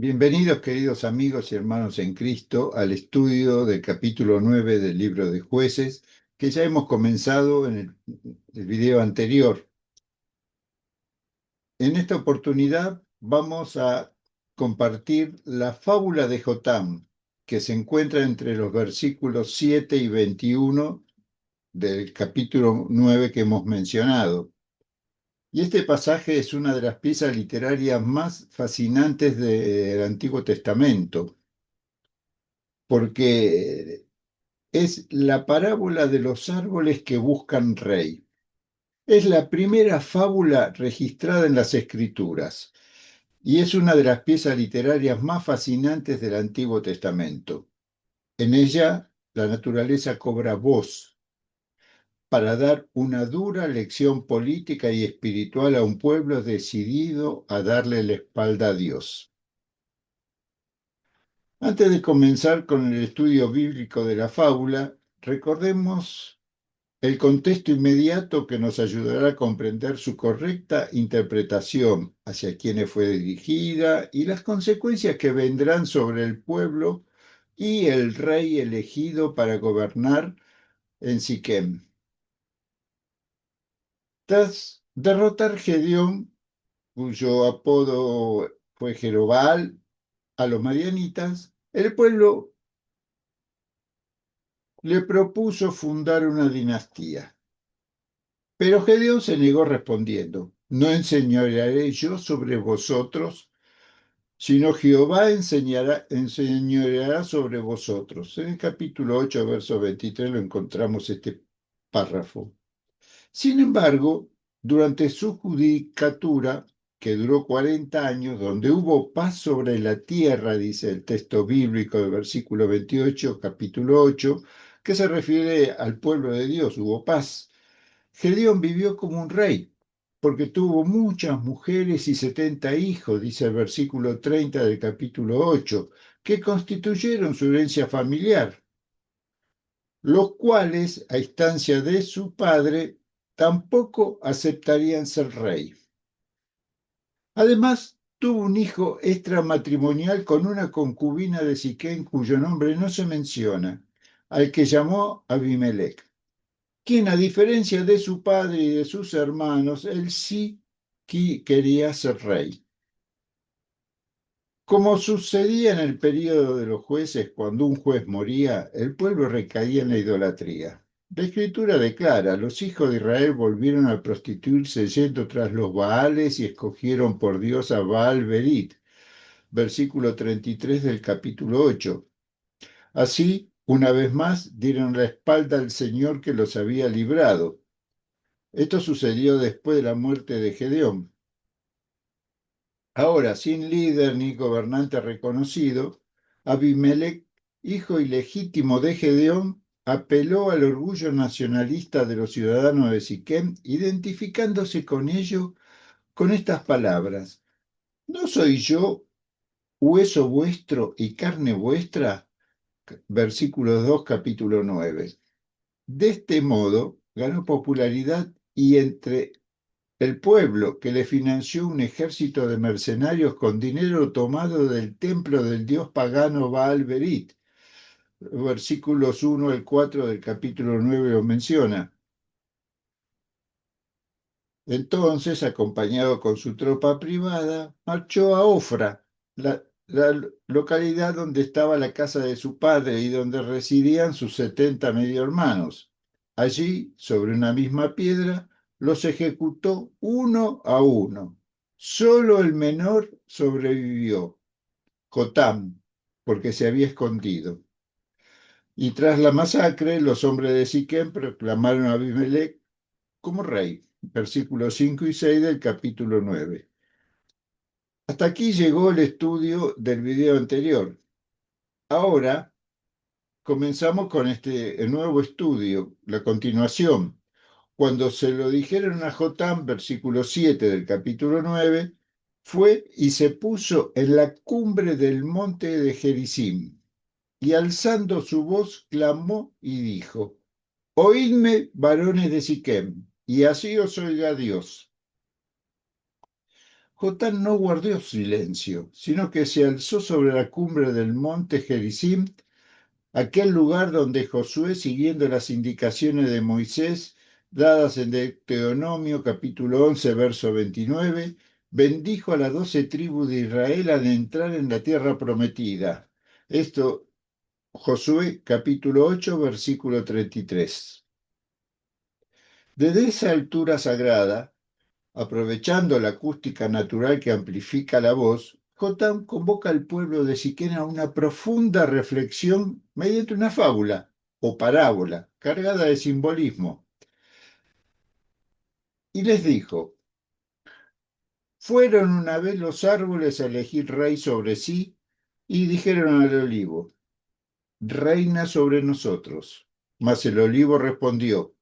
Bienvenidos, queridos amigos y hermanos en Cristo, al estudio del capítulo 9 del libro de Jueces, que ya hemos comenzado en el video anterior. En esta oportunidad vamos a compartir la fábula de Jotam, que se encuentra entre los versículos 7 y 21 del capítulo 9 que hemos mencionado. Y este pasaje es una de las piezas literarias más fascinantes del Antiguo Testamento, porque es la parábola de los árboles que buscan rey. Es la primera fábula registrada en las Escrituras y es una de las piezas literarias más fascinantes del Antiguo Testamento. En ella, la naturaleza cobra voz para dar una dura lección política y espiritual a un pueblo decidido a darle la espalda a Dios. Antes de comenzar con el estudio bíblico de la fábula, recordemos el contexto inmediato que nos ayudará a comprender su correcta interpretación, hacia quienes fue dirigida y las consecuencias que vendrán sobre el pueblo y el rey elegido para gobernar en Siquem. Tras derrotar Gedeón, cuyo apodo fue Jerobal, a los madianitas, el pueblo le propuso fundar una dinastía. Pero Gedeón se negó respondiendo: no enseñorearé yo sobre vosotros, sino Jehová enseñoreará sobre vosotros. En el capítulo 8, verso 23 lo encontramos este párrafo. Sin embargo, durante su judicatura, que duró 40 años, donde hubo paz sobre la tierra, dice el texto bíblico del versículo 28, capítulo 8, que se refiere al pueblo de Dios, hubo paz. Gedeón vivió como un rey, porque tuvo muchas mujeres y 70 hijos, dice el versículo 30 del capítulo 8, que constituyeron su herencia familiar, los cuales, a instancia de su padre, tampoco aceptarían ser rey. Además, tuvo un hijo extramatrimonial con una concubina de Siquén, cuyo nombre no se menciona, al que llamó Abimelech, quien, a diferencia de su padre y de sus hermanos, él sí quería ser rey. Como sucedía en el período de los jueces, cuando un juez moría, el pueblo recaía en la idolatría. La Escritura declara: los hijos de Israel volvieron a prostituirse yendo tras los Baales y escogieron por Dios a Baal Berit. Versículo 33 del capítulo 8. Así, una vez más, dieron la espalda al Señor que los había librado. Esto sucedió después de la muerte de Gedeón. Ahora, sin líder ni gobernante reconocido, Abimelech, hijo ilegítimo de Gedeón, apeló al orgullo nacionalista de los ciudadanos de Siquem, identificándose con ello con estas palabras: ¿no soy yo hueso vuestro y carne vuestra? Versículo 2, capítulo 9. De este modo ganó popularidad y entre el pueblo, que le financió un ejército de mercenarios con dinero tomado del templo del dios pagano Baal Berit. Versículos 1 al 4 del capítulo 9 lo menciona. Entonces, acompañado con su tropa privada, marchó a Ofra, la localidad donde estaba la casa de su padre y donde residían sus 70 medio hermanos. Allí, sobre una misma piedra, los ejecutó uno a uno. Solo el menor sobrevivió, Jotam, porque se había escondido. Y tras la masacre, los hombres de Siquem proclamaron a Abimelech como rey. Versículos 5 y 6 del capítulo 9. Hasta aquí llegó el estudio del video anterior. Ahora comenzamos con el nuevo estudio, la continuación. Cuando se lo dijeron a Jotam, versículo 7 del capítulo 9, fue y se puso en la cumbre del monte de Gerizim, y alzando su voz clamó y dijo: oídme, varones de Siquem, y así os oiga Dios. Jotán no guardó silencio, sino que se alzó sobre la cumbre del monte Gerizim, aquel lugar donde Josué, siguiendo las indicaciones de Moisés, dadas en Deuteronomio capítulo 11, verso 29, bendijo a las 12 tribus de Israel al entrar en la tierra prometida. Esto, Josué capítulo 8, versículo 33. Desde esa altura sagrada, aprovechando la acústica natural que amplifica la voz, Jotam convoca al pueblo de Siquén a una profunda reflexión mediante una fábula o parábola cargada de simbolismo. Y les dijo, fueron una vez los árboles a elegir rey sobre sí y dijeron al olivo, reina sobre nosotros. Mas el olivo respondió,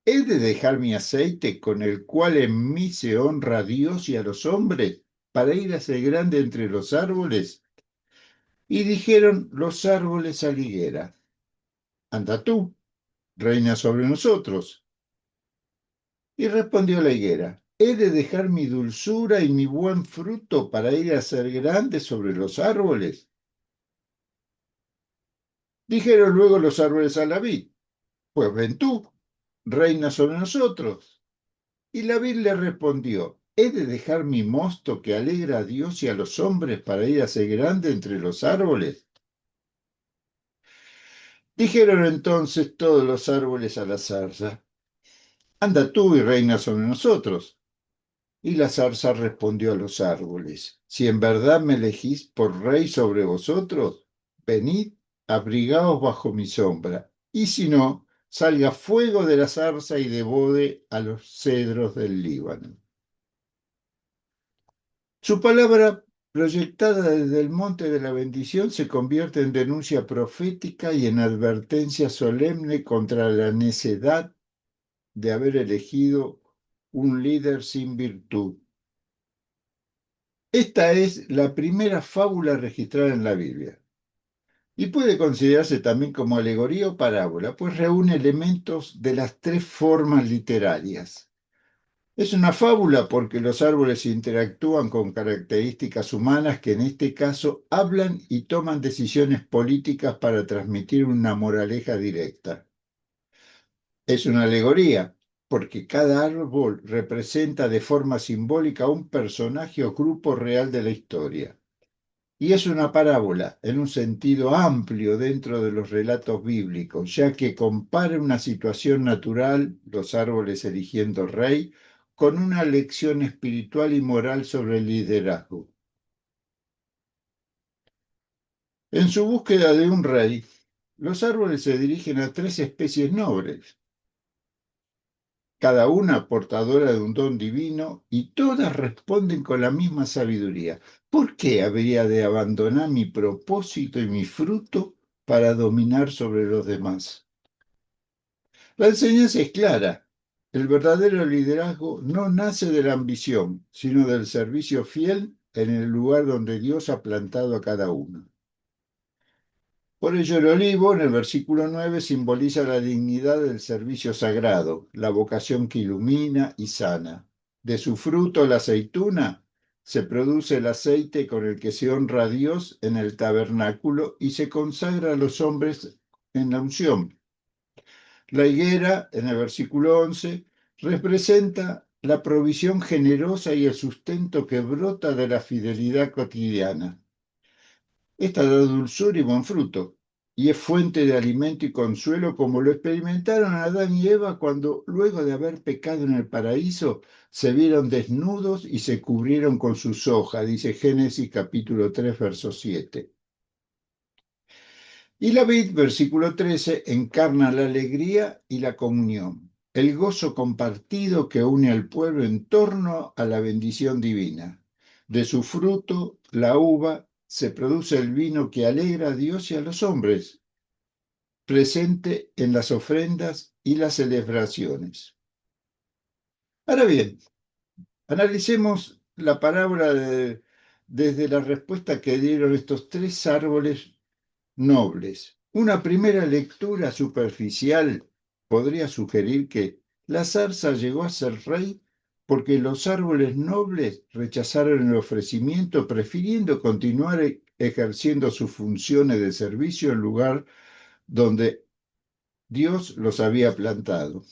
¿he de dejar mi aceite con el cual en mí se honra a Dios y a los hombres para ir a ser grande entre los árboles? Y dijeron los árboles a la higuera, anda tú, reina sobre nosotros. Y respondió la higuera, ¿he de dejar mi dulzura y mi buen fruto para ir a ser grande sobre los árboles? Dijeron luego los árboles a la vid, pues ven tú, reina sobre nosotros. Y la vid le respondió, ¿he de dejar mi mosto que alegra a Dios y a los hombres para ir a ser grande entre los árboles? Dijeron entonces todos los árboles a la zarza, anda tú y reina sobre nosotros. Y la zarza respondió a los árboles, si en verdad me elegís por rey sobre vosotros, venid, abrigaos bajo mi sombra, y si no, salga fuego de la zarza y devore a los cedros del Líbano. Su palabra, proyectada desde el monte de la bendición, se convierte en denuncia profética y en advertencia solemne contra la necedad de haber elegido un líder sin virtud. Esta es la primera fábula registrada en la Biblia y puede considerarse también como alegoría o parábola, pues reúne elementos de las tres formas literarias. Es una fábula porque los árboles interactúan con características humanas que en este caso hablan y toman decisiones políticas para transmitir una moraleja directa. Es una alegoría porque cada árbol representa de forma simbólica un personaje o grupo real de la historia. Y es una parábola en un sentido amplio dentro de los relatos bíblicos, ya que compara una situación natural, los árboles eligiendo rey, con una lección espiritual y moral sobre el liderazgo. En su búsqueda de un rey, los árboles se dirigen a tres especies nobles, cada una portadora de un don divino, y todas responden con la misma sabiduría. ¿Por qué habría de abandonar mi propósito y mi fruto para dominar sobre los demás? La enseñanza es clara. El verdadero liderazgo no nace de la ambición, sino del servicio fiel en el lugar donde Dios ha plantado a cada uno. Por ello el olivo, en el versículo 9, simboliza la dignidad del servicio sagrado, la vocación que ilumina y sana. De su fruto, la aceituna, se produce el aceite con el que se honra a Dios en el tabernáculo y se consagra a los hombres en la unción. La higuera, en el versículo 11, representa la provisión generosa y el sustento que brota de la fidelidad cotidiana. Esta da dulzura y buen fruto, y es fuente de alimento y consuelo como lo experimentaron Adán y Eva cuando, luego de haber pecado en el paraíso, se vieron desnudos y se cubrieron con sus hojas, dice Génesis capítulo 3, verso 7. Y la vid, versículo 13, encarna la alegría y la comunión, el gozo compartido que une al pueblo en torno a la bendición divina. De su fruto, la uva, se produce el vino que alegra a Dios y a los hombres, presente en las ofrendas y las celebraciones. Ahora bien, analicemos la parábola desde la respuesta que dieron estos tres árboles nobles. Una primera lectura superficial podría sugerir que la zarza llegó a ser rey porque los árboles nobles rechazaron el ofrecimiento, prefiriendo continuar ejerciendo sus funciones de servicio en lugar donde Dios los había plantado.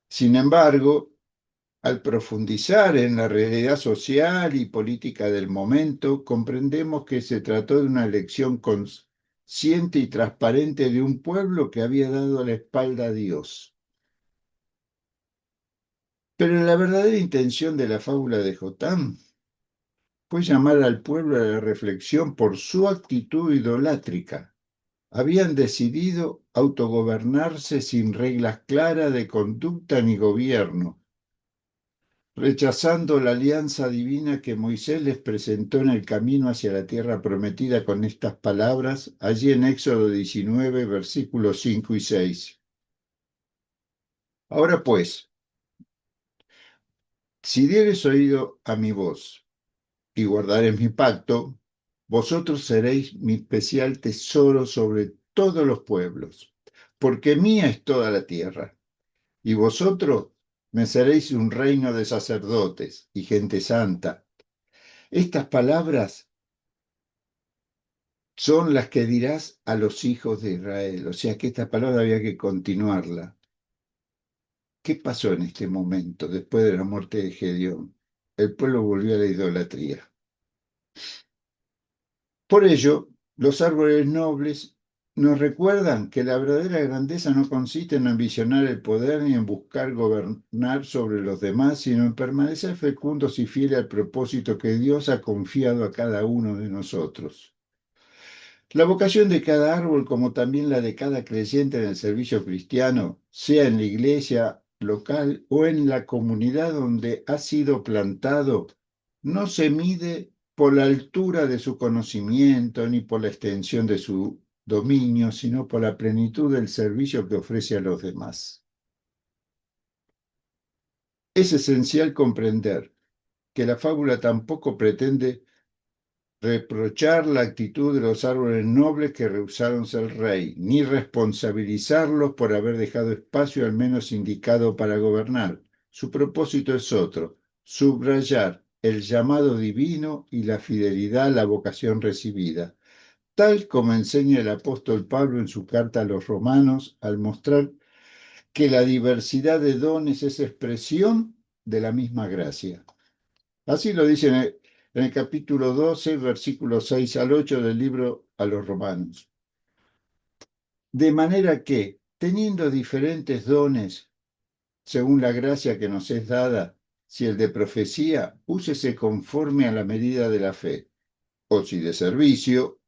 Sin embargo, al profundizar en la realidad social y política del momento, comprendemos que se trató de una elección consciente y transparente de un pueblo que había dado la espalda a Dios. Pero la verdadera intención de la fábula de Jotam fue llamar al pueblo a la reflexión por su actitud idolátrica. Habían decidido autogobernarse sin reglas claras de conducta ni gobierno, rechazando la alianza divina que Moisés les presentó en el camino hacia la tierra prometida con estas palabras, allí en Éxodo 19, versículos 5 y 6. Ahora pues, si dieres oído a mi voz y guardaréis mi pacto, vosotros seréis mi especial tesoro sobre todos los pueblos, porque mía es toda la tierra, y vosotros me seréis un reino de sacerdotes y gente santa. Estas palabras son las que dirás a los hijos de Israel. O sea que esta palabra había que continuarla. ¿Qué pasó en este momento después de la muerte de Gedeón? El pueblo volvió a la idolatría. Por ello, los árboles nobles nos recuerdan que la verdadera grandeza no consiste en ambicionar el poder ni en buscar gobernar sobre los demás, sino en permanecer fecundos y fieles al propósito que Dios ha confiado a cada uno de nosotros. La vocación de cada árbol, como también la de cada creyente en el servicio cristiano, sea en la iglesia local o en la comunidad donde ha sido plantado, no se mide por la altura de su conocimiento ni por la extensión de su dominio, sino por la plenitud del servicio que ofrece a los demás. Es esencial comprender que la fábula tampoco pretende reprochar la actitud de los árboles nobles que rehusaron ser rey, ni responsabilizarlos por haber dejado espacio al menos indicado para gobernar. Su propósito es otro, subrayar el llamado divino y la fidelidad a la vocación recibida, tal como enseña el apóstol Pablo en su carta a los romanos al mostrar que la diversidad de dones es expresión de la misma gracia. Así lo dice en el capítulo 12, versículos 6 al 8 del libro a los Romanos. De manera que, teniendo diferentes dones según la gracia que nos es dada, si el de profecía, úsese conforme a la medida de la fe, o si de servicio,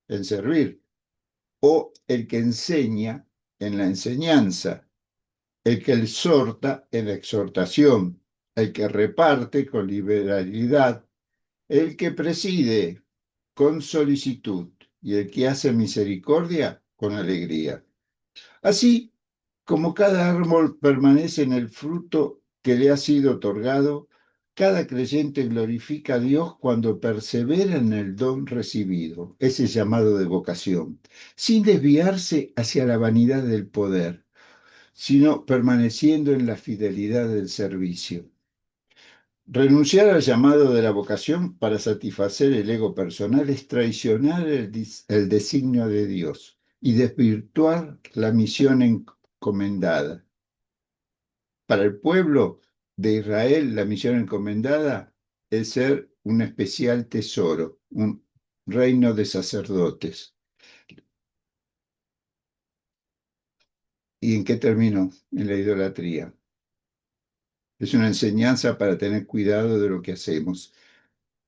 en servir, o el que enseña, en la enseñanza, el que exhorta, en la exhortación, el que reparte con liberalidad, el que preside con solicitud y el que hace misericordia con alegría. Así como cada árbol permanece en el fruto que le ha sido otorgado, cada creyente glorifica a Dios cuando persevera en el don recibido, ese llamado de vocación, sin desviarse hacia la vanidad del poder, sino permaneciendo en la fidelidad del servicio. Renunciar al llamado de la vocación para satisfacer el ego personal es traicionar el designio de Dios y desvirtuar la misión encomendada. Para el pueblo de Israel, la misión encomendada es ser un especial tesoro, un reino de sacerdotes. ¿Y en qué terminó? En la idolatría. Es una enseñanza para tener cuidado de lo que hacemos.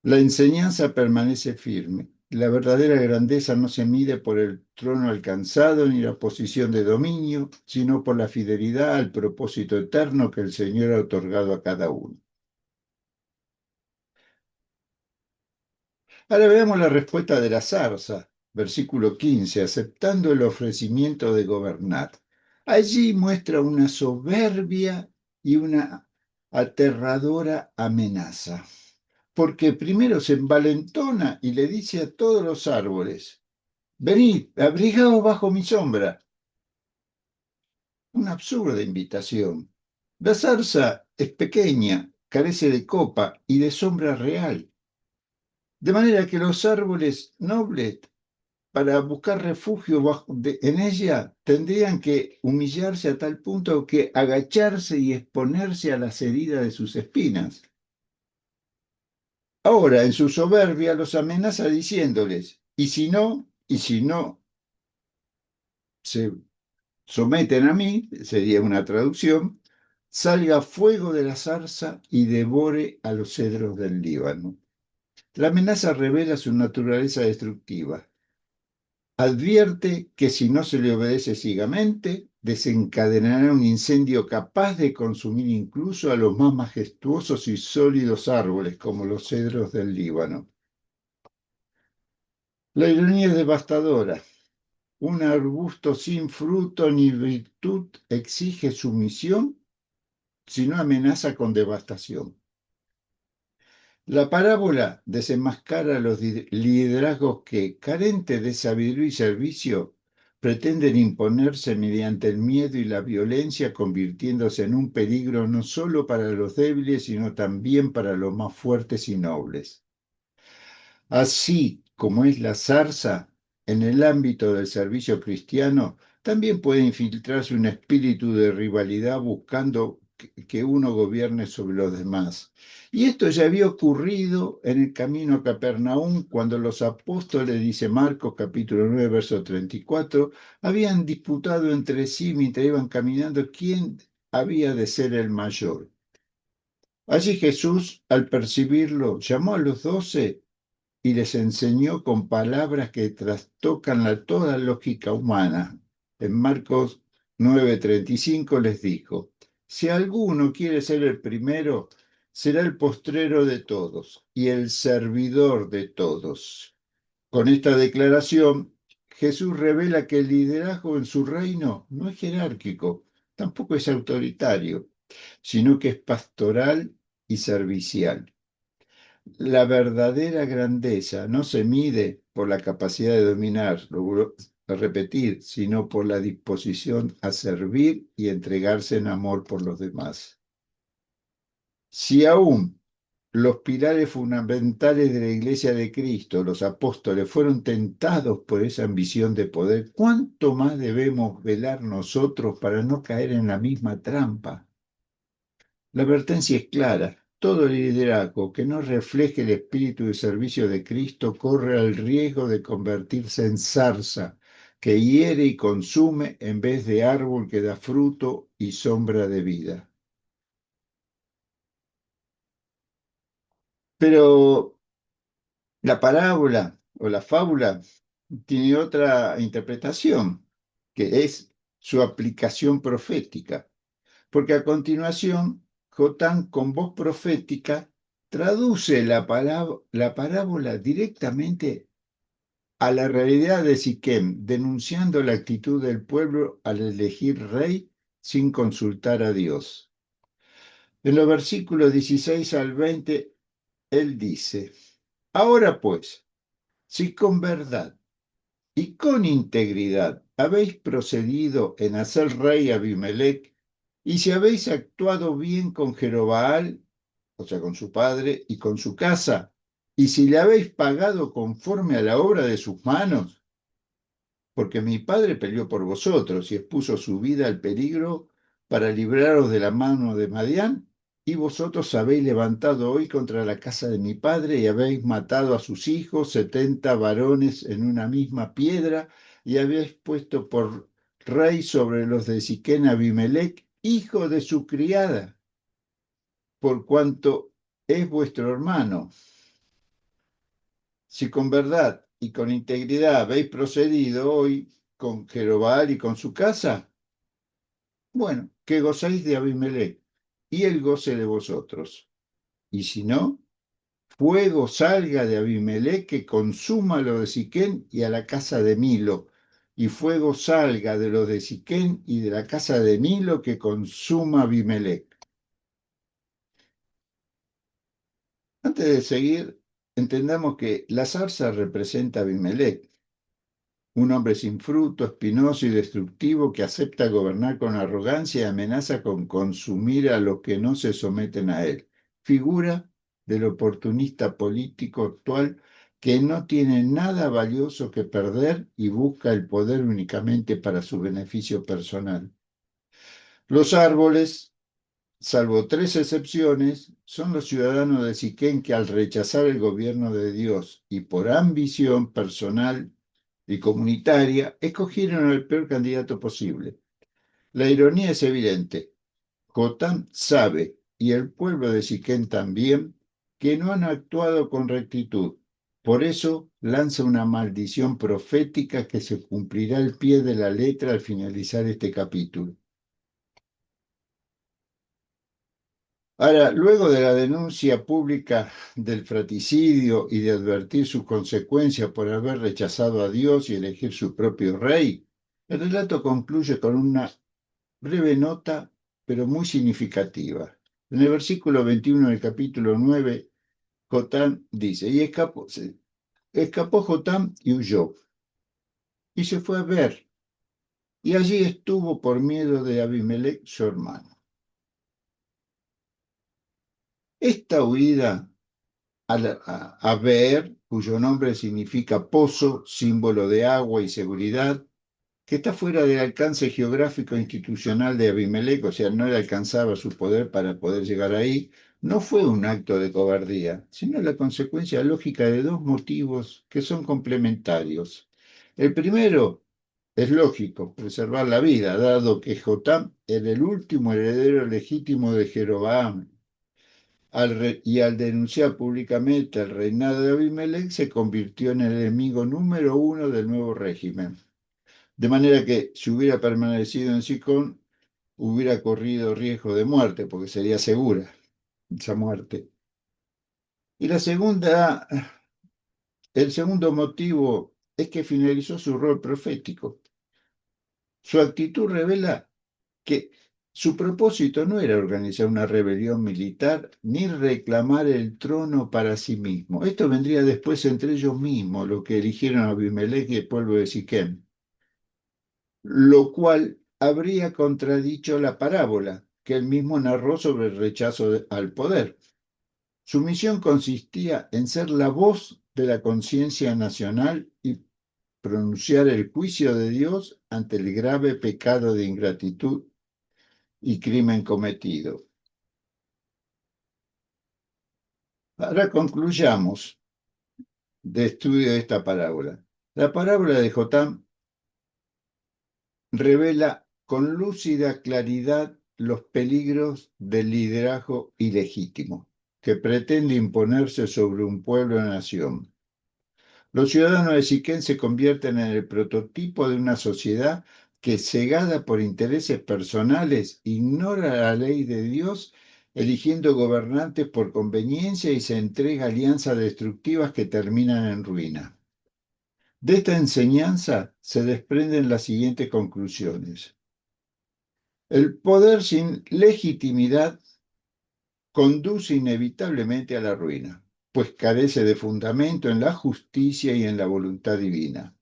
La enseñanza permanece firme. La verdadera grandeza no se mide por el trono alcanzado ni la posición de dominio, sino por la fidelidad al propósito eterno que el Señor ha otorgado a cada uno. Ahora veamos la respuesta de la zarza, versículo 15, aceptando el ofrecimiento de gobernar. Allí muestra una soberbia y una aterradora amenaza, porque primero se envalentona y le dice a todos los árboles: venid, abrigaos bajo mi sombra. Una absurda invitación. La zarza es pequeña, carece de copa y de sombra real, de manera que los árboles nobles, para buscar refugio en ella, tendrían que humillarse a tal punto que agacharse y exponerse a las heridas de sus espinas. Ahora, en su soberbia, los amenaza diciéndoles, y si no se someten a mí, sería una traducción, salga fuego de la zarza y devore a los cedros del Líbano. La amenaza revela su naturaleza destructiva. Advierte que si no se le obedece ciegamente, desencadenará un incendio capaz de consumir incluso a los más majestuosos y sólidos árboles como los cedros del Líbano. La ironía es devastadora. Un arbusto sin fruto ni virtud exige sumisión, sino amenaza con devastación. La parábola desenmascara los liderazgos que, carentes de sabiduría y servicio, pretenden imponerse mediante el miedo y la violencia, convirtiéndose en un peligro no solo para los débiles, sino también para los más fuertes y nobles. Así como es la zarza, en el ámbito del servicio cristiano, también puede infiltrarse un espíritu de rivalidad buscando que uno gobierne sobre los demás. Y esto ya había ocurrido en el camino a Capernaum cuando los apóstoles, dice Marcos capítulo 9, verso 34, habían disputado entre sí mientras iban caminando quién había de ser el mayor. Allí Jesús, al percibirlo, llamó a los 12 y les enseñó con palabras que trastocan toda lógica humana. En Marcos 9:35 les dijo, si alguno quiere ser el primero, será el postrero de todos y el servidor de todos. Con esta declaración, Jesús revela que el liderazgo en su reino no es jerárquico, tampoco es autoritario, sino que es pastoral y servicial. La verdadera grandeza no se mide por la capacidad de dominar, lo vuelvo a repetir, sino por la disposición a servir y entregarse en amor por los demás. Si aún los pilares fundamentales de la Iglesia de Cristo, los apóstoles, fueron tentados por esa ambición de poder, ¿cuánto más debemos velar nosotros para no caer en la misma trampa? La advertencia es clara. Todo liderazgo que no refleje el espíritu de servicio de Cristo corre el riesgo de convertirse en zarza que hiere y consume en vez de árbol que da fruto y sombra de vida. Pero la parábola o la fábula tiene otra interpretación, que es su aplicación profética. Porque a continuación, Jotán, con voz profética, traduce la parábola directamente a la realidad de Siquem, denunciando la actitud del pueblo al elegir rey sin consultar a Dios. En los versículos 16 al 20, él dice, ahora pues, si con verdad y con integridad habéis procedido en hacer rey a Abimelech, y si habéis actuado bien con Jerobaal, o sea, con su padre, y con su casa, y si le habéis pagado conforme a la obra de sus manos, porque mi padre peleó por vosotros y expuso su vida al peligro para libraros de la mano de Madián, y vosotros habéis levantado hoy contra la casa de mi padre y habéis matado a sus hijos, 70 varones en una misma piedra, y habéis puesto por rey sobre los de Siquén Abimelech, hijo de su criada, por cuanto es vuestro hermano. Si con verdad y con integridad habéis procedido hoy con Jeroboam y con su casa, bueno, que gozáis de Abimelech y él goce de vosotros. Y si no, fuego salga de Abimelech que consuma lo de Siquén y a la casa de Milo, y fuego salga de los de Siquén y de la casa de Milo que consuma Abimelech. Antes de seguir, entendamos que la zarza representa a Abimelech. un hombre sin fruto, espinoso y destructivo que acepta gobernar con arrogancia y amenaza con consumir a los que no se someten a él. Figura del oportunista político actual que no tiene nada valioso que perder y busca el poder únicamente para su beneficio personal. Los árboles, salvo tres excepciones, son los ciudadanos de Siquén que al rechazar el gobierno de Dios y por ambición personal y comunitaria, escogieron al peor candidato posible. La ironía es evidente. Jotán sabe, y el pueblo de Siquén también, que no han actuado con rectitud. Por eso lanza una maldición profética que se cumplirá al pie de la letra al finalizar este capítulo. Ahora, luego de la denuncia pública del fratricidio y de advertir sus consecuencias por haber rechazado a Dios y elegir su propio rey, el relato concluye con una breve nota, pero muy significativa. En el versículo 21 del capítulo 9, Jotán dice, escapó Jotán y huyó, y se fue a ver, y allí estuvo por miedo de Abimelech, su hermano. Esta huida a ver, cuyo nombre significa pozo, símbolo de agua y seguridad, que está fuera del alcance geográfico e institucional de Abimelech, o sea, no le alcanzaba su poder para poder llegar ahí, no fue un acto de cobardía, sino la consecuencia lógica de dos motivos que son complementarios. El primero es lógico, preservar la vida, dado que Jotam era el último heredero legítimo de Jeroboam, y al denunciar públicamente el reinado de Abimelech, se convirtió en el enemigo número uno del nuevo régimen. De manera que si hubiera permanecido en Sicón, hubiera corrido riesgo de muerte, porque sería segura esa muerte. Y el segundo motivo es que finalizó su rol profético. Su actitud revela que su propósito no era organizar una rebelión militar ni reclamar el trono para sí mismo. Esto vendría después entre ellos mismos, lo que eligieron a Abimelech y el pueblo de Siquem, lo cual habría contradicho la parábola que él mismo narró sobre el rechazo al poder. Su misión consistía en ser la voz de la conciencia nacional y pronunciar el juicio de Dios ante el grave pecado de ingratitud y crimen cometido. Ahora concluyamos de estudio de esta parábola. La parábola de Jotam revela con lúcida claridad los peligros del liderazgo ilegítimo que pretende imponerse sobre un pueblo o nación. Los ciudadanos de Siquén se convierten en el prototipo de una sociedad que, cegada por intereses personales, ignora la ley de Dios, eligiendo gobernantes por conveniencia y se entrega a alianzas destructivas que terminan en ruina. De esta enseñanza se desprenden las siguientes conclusiones. El poder sin legitimidad conduce inevitablemente a la ruina, pues carece de fundamento en la justicia y en la voluntad divina.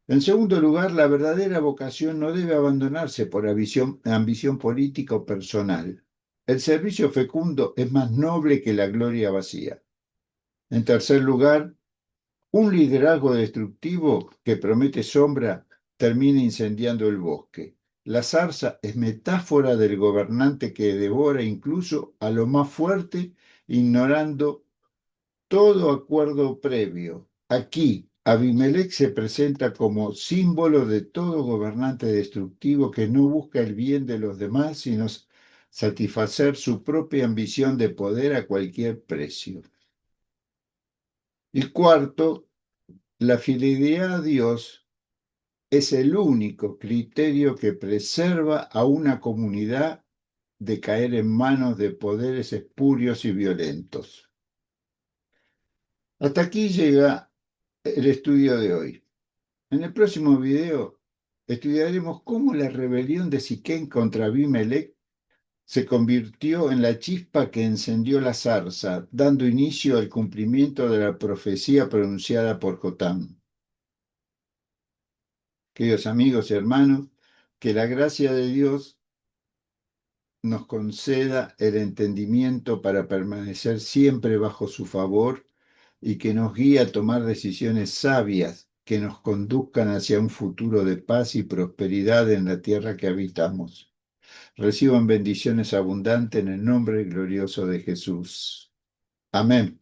En segundo lugar, la verdadera vocación no debe abandonarse por ambición política o personal. El servicio fecundo es más noble que la gloria vacía. En tercer lugar, un liderazgo destructivo que promete sombra termina incendiando el bosque. La zarza es metáfora del gobernante que devora incluso a lo más fuerte, ignorando todo acuerdo previo. Aquí, Abimelech se presenta como símbolo de todo gobernante destructivo que no busca el bien de los demás, sino satisfacer su propia ambición de poder a cualquier precio. Y cuarto, la fidelidad a Dios es el único criterio que preserva a una comunidad de caer en manos de poderes espurios y violentos. Hasta aquí llega el estudio de hoy. En el próximo video estudiaremos cómo la rebelión de Siquén contra Abimelech se convirtió en la chispa que encendió la zarza, dando inicio al cumplimiento de la profecía pronunciada por Jotam. Queridos amigos y hermanos, que la gracia de Dios nos conceda el entendimiento para permanecer siempre bajo su favor y que nos guíe a tomar decisiones sabias que nos conduzcan hacia un futuro de paz y prosperidad en la tierra que habitamos. Reciban bendiciones abundantes en el nombre glorioso de Jesús. Amén.